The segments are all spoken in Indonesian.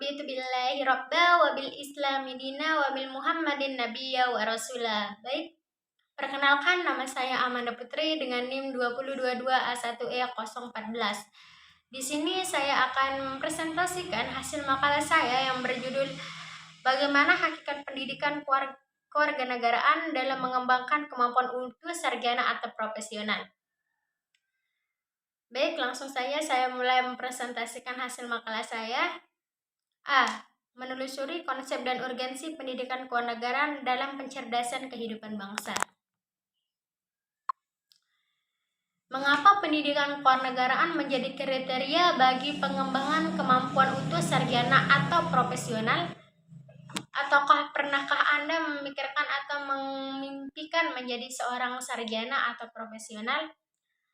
Raditu billahi rabba wa bil islami dina wa bil muhammadin nabiyya wa rasulah. Baik, perkenalkan nama saya Amanda Putri dengan NIM 2022A1E014. Di sini saya akan mempresentasikan hasil makalah saya yang berjudul Bagaimana Hakikat Pendidikan Kewarganegaraan dalam Mengembangkan Kemampuan Utuh Sarjana atau Profesional. Baik, langsung saja saya mulai mempresentasikan hasil makalah saya. A. Menelusuri konsep dan urgensi pendidikan kewarganegaraan dalam pencerdasan kehidupan bangsa. Mengapa pendidikan kewarganegaraan menjadi kriteria bagi pengembangan kemampuan utuh sarjana atau profesional? Ataukah pernahkah Anda memikirkan atau memimpikan menjadi seorang sarjana atau profesional?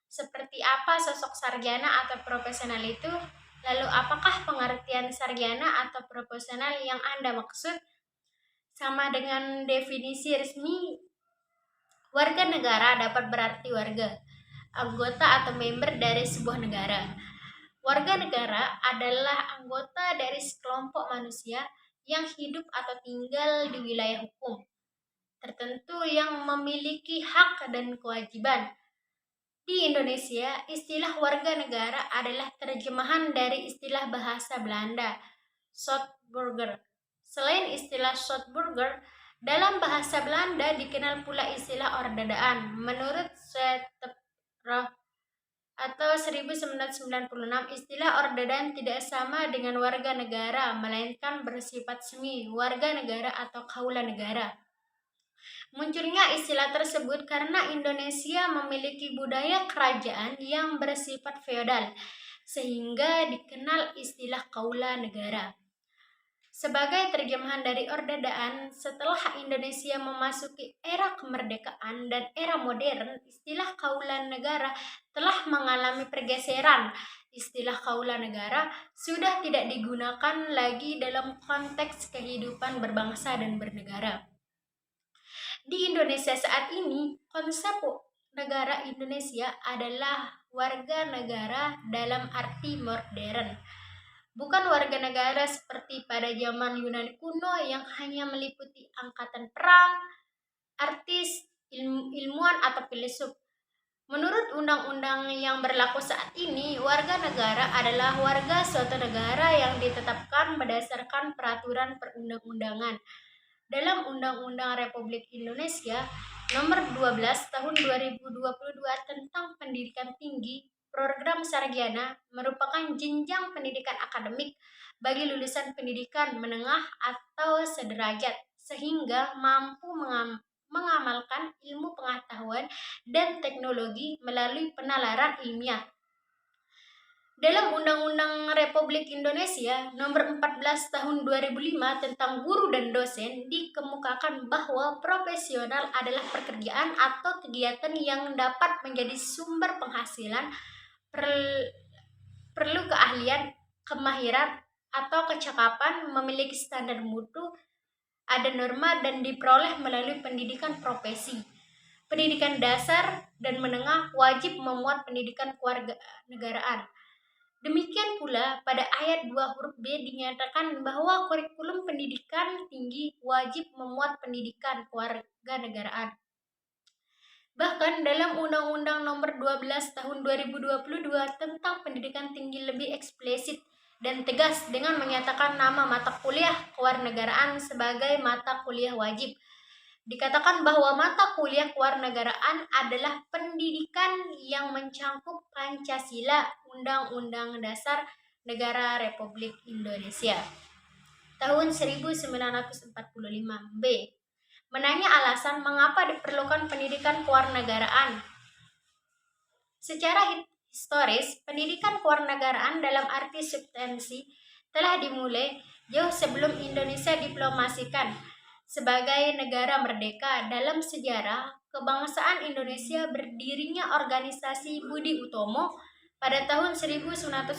Seperti apa sosok sarjana atau profesional itu? Lalu apakah pengertian sarjana atau profesional yang Anda maksud? Sama dengan definisi resmi, warga negara dapat berarti warga, anggota atau member dari sebuah negara. Warga negara adalah anggota dari sekelompok manusia yang hidup atau tinggal di wilayah hukum tertentu yang memiliki hak dan kewajiban. Di Indonesia, istilah warga negara adalah terjemahan dari istilah bahasa Belanda, Staatsburger. Selain istilah Staatsburger, dalam bahasa Belanda dikenal pula istilah ordadaan. Menurut Steppenwolf atau 1996, istilah ordadaan tidak sama dengan warga negara, melainkan bersifat semi warga negara atau kaula negara. Munculnya istilah tersebut karena Indonesia memiliki budaya kerajaan yang bersifat feodal, sehingga dikenal istilah kaula negara. Sebagai terjemahan dari ordadaan, setelah Indonesia memasuki era kemerdekaan dan era modern, istilah kaula negara telah mengalami pergeseran. Istilah kaula negara sudah tidak digunakan lagi dalam konteks kehidupan berbangsa dan bernegara. Di Indonesia saat ini, konsep negara Indonesia adalah warga negara dalam arti modern. Bukan warga negara seperti pada zaman Yunani kuno yang hanya meliputi angkatan perang, artis, ilmuwan atau filsuf. Menurut undang-undang yang berlaku saat ini, warga negara adalah warga suatu negara yang ditetapkan berdasarkan peraturan perundang-undangan. Dalam Undang-Undang Republik Indonesia Nomor 12 Tahun 2022 tentang Pendidikan Tinggi, program sarjana merupakan jenjang pendidikan akademik bagi lulusan pendidikan menengah atau sederajat sehingga mampu mengamalkan ilmu pengetahuan dan teknologi melalui penalaran ilmiah. Dalam Undang-Undang Republik Indonesia Nomor 14 Tahun 2005 tentang guru dan dosen dikemukakan bahwa profesional adalah pekerjaan atau kegiatan yang dapat menjadi sumber penghasilan, perlu keahlian, kemahiran, atau kecakapan, memiliki standar mutu, ada norma dan diperoleh melalui pendidikan profesi. Pendidikan dasar dan menengah wajib memuat pendidikan kewarganegaraan. Demikian pula pada ayat 2 huruf B dinyatakan bahwa kurikulum pendidikan tinggi wajib memuat pendidikan kewarganegaraan. Bahkan dalam Undang-Undang Nomor 12 Tahun 2022 tentang Pendidikan Tinggi lebih eksplisit dan tegas dengan menyatakan nama mata kuliah kewarganegaraan sebagai mata kuliah wajib. Dikatakan bahwa mata kuliah kewarganegaraan adalah pendidikan yang mencangkup Pancasila, Undang-Undang Dasar Negara Republik Indonesia tahun 1945. B. Menanya alasan mengapa diperlukan pendidikan kewarganegaraan. Secara historis, pendidikan kewarganegaraan dalam arti substansi telah dimulai jauh sebelum Indonesia diplomasikan sebagai negara merdeka. Dalam sejarah kebangsaan Indonesia berdirinya organisasi Budi Utomo pada tahun 1908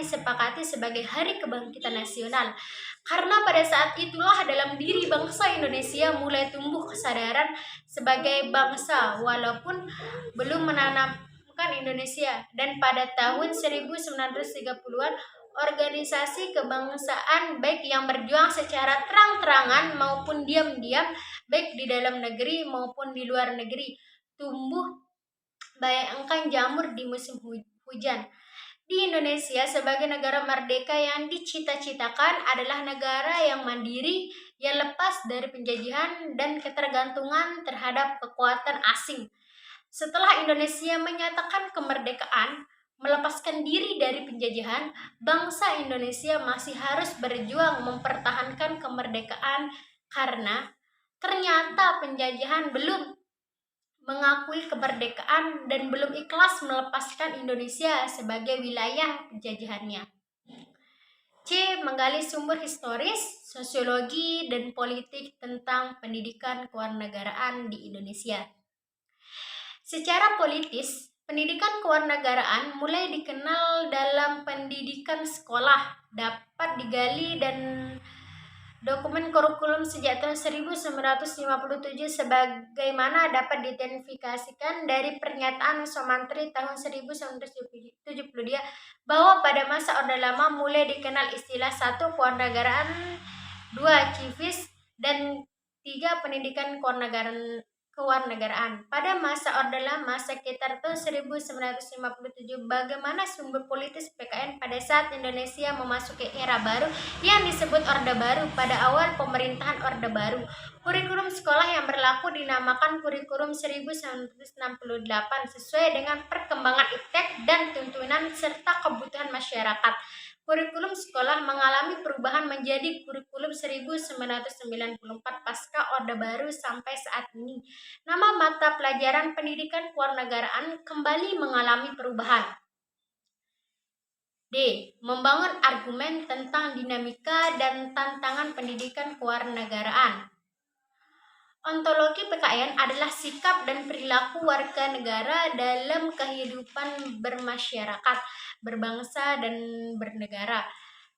disepakati sebagai Hari Kebangkitan Nasional. Karena pada saat itulah dalam diri bangsa Indonesia mulai tumbuh kesadaran sebagai bangsa walaupun belum menanamkan Indonesia. Dan pada tahun 1930-an organisasi kebangsaan baik yang berjuang secara terang-terangan maupun diam-diam, baik di dalam negeri maupun di luar negeri, tumbuh bayangkan jamur di musim hujan. Di Indonesia sebagai negara merdeka yang dicita-citakan adalah negara yang mandiri, yang lepas dari penjajahan dan ketergantungan terhadap kekuatan asing. Setelah Indonesia menyatakan kemerdekaan, melepaskan diri dari penjajahan, bangsa Indonesia masih harus berjuang mempertahankan kemerdekaan karena ternyata penjajahan belum mengakui kemerdekaan dan belum ikhlas melepaskan Indonesia sebagai wilayah penjajahannya. C. Menggali sumber historis, sosiologi, dan politik tentang pendidikan kewarganegaraan di Indonesia. Secara politis, pendidikan kewarganegaraan mulai dikenal dalam pendidikan sekolah, dapat digali dan dokumen kurikulum sejak tahun 1957 sebagaimana dapat diidentifikasikan dari pernyataan Sumantri tahun 1972 bahwa pada masa Orde Lama mulai dikenal istilah 1. Kewarganegaraan, 2. Civis, dan 3. Pendidikan kewarganegaraan. Pada masa Orde Lama sekitar tahun 1957, bagaimana sumber politis PKN pada saat Indonesia memasuki era baru yang disebut Orde Baru pada awal pemerintahan Orde Baru. Kurikulum sekolah yang berlaku dinamakan Kurikulum 1968 sesuai dengan perkembangan iptek dan tuntunan serta kebutuhan masyarakat. Kurikulum sekolah mengalami perubahan menjadi Kurikulum 1994 pasca Orde Baru sampai saat ini. Nama mata pelajaran pendidikan kewarganegaraan kembali mengalami perubahan. D. Membangun argumen tentang dinamika dan tantangan pendidikan kewarganegaraan. Ontologi PKN adalah sikap dan perilaku warga negara dalam kehidupan bermasyarakat, berbangsa, dan bernegara.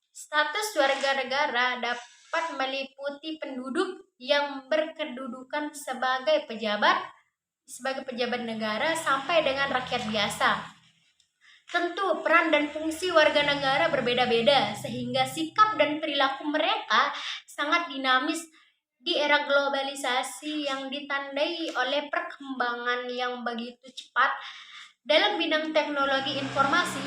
Status warga negara dapat meliputi penduduk yang berkedudukan sebagai pejabat negara sampai dengan rakyat biasa. Tentu, peran dan fungsi warga negara berbeda-beda, sehingga sikap dan perilaku mereka sangat dinamis di era globalisasi yang ditandai oleh perkembangan yang begitu cepat dalam bidang teknologi informasi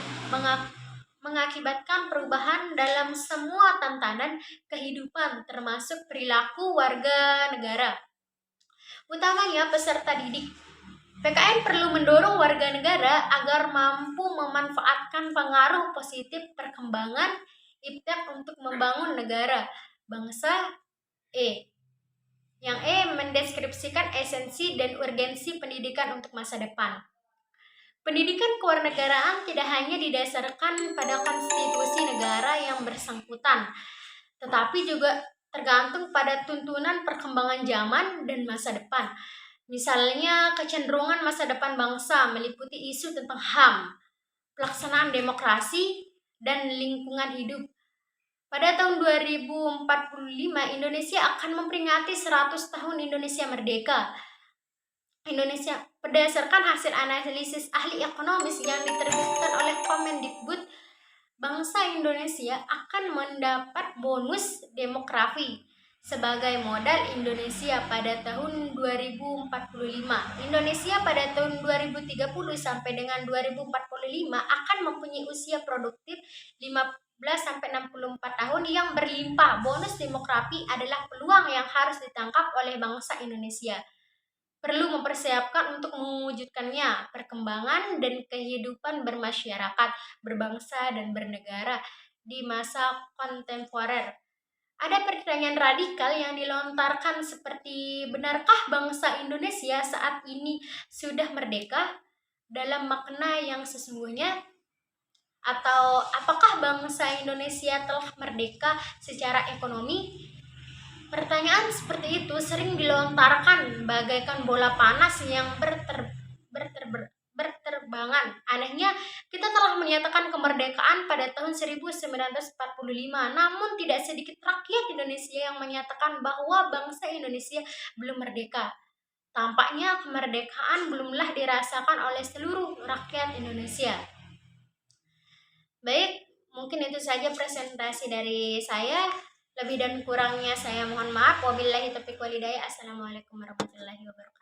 mengakibatkan perubahan dalam semua tatanan kehidupan termasuk perilaku warga negara. Utamanya peserta didik. PKN perlu mendorong warga negara agar mampu memanfaatkan pengaruh positif perkembangan iptek untuk membangun negara, bangsa. Yang mendeskripsikan esensi dan urgensi pendidikan untuk masa depan. Pendidikan kewarganegaraan tidak hanya didasarkan pada konstitusi negara yang bersangkutan, tetapi juga tergantung pada tuntunan perkembangan zaman dan masa depan. Misalnya, kecenderungan masa depan bangsa meliputi isu tentang HAM, pelaksanaan demokrasi, dan lingkungan hidup. Pada tahun 2045, Indonesia akan memperingati 100 tahun Indonesia merdeka. Berdasarkan hasil analisis ahli ekonomis yang diterbitkan oleh Kemendikbud, bangsa Indonesia akan mendapat bonus demografi sebagai modal Indonesia pada tahun 2045. Indonesia pada tahun 2030 sampai dengan 2045 akan mempunyai usia produktif 15-64 tahun yang berlimpah. Bonus demografi adalah peluang yang harus ditangkap oleh bangsa Indonesia. Perlu mempersiapkan untuk mewujudkannya perkembangan dan kehidupan bermasyarakat, berbangsa, dan bernegara di masa kontemporer. Ada pertanyaan radikal yang dilontarkan seperti, benarkah bangsa Indonesia saat ini sudah merdeka dalam makna yang sesungguhnya? Atau apakah bangsa Indonesia telah merdeka secara ekonomi? Pertanyaan seperti itu sering dilontarkan bagaikan bola panas yang berterbangan. Anehnya, kita telah menyatakan kemerdekaan pada tahun 1945, namun tidak sedikit rakyat Indonesia yang menyatakan bahwa bangsa Indonesia belum merdeka. Tampaknya kemerdekaan belumlah dirasakan oleh seluruh rakyat Indonesia. Baik, mungkin Mungkin itu saja presentasi dari saya. Lebih dan kurangnya saya mohon maaf. Wabillahi taufiq walhidayah. Assalamualaikum warahmatullahi wabarakatuh.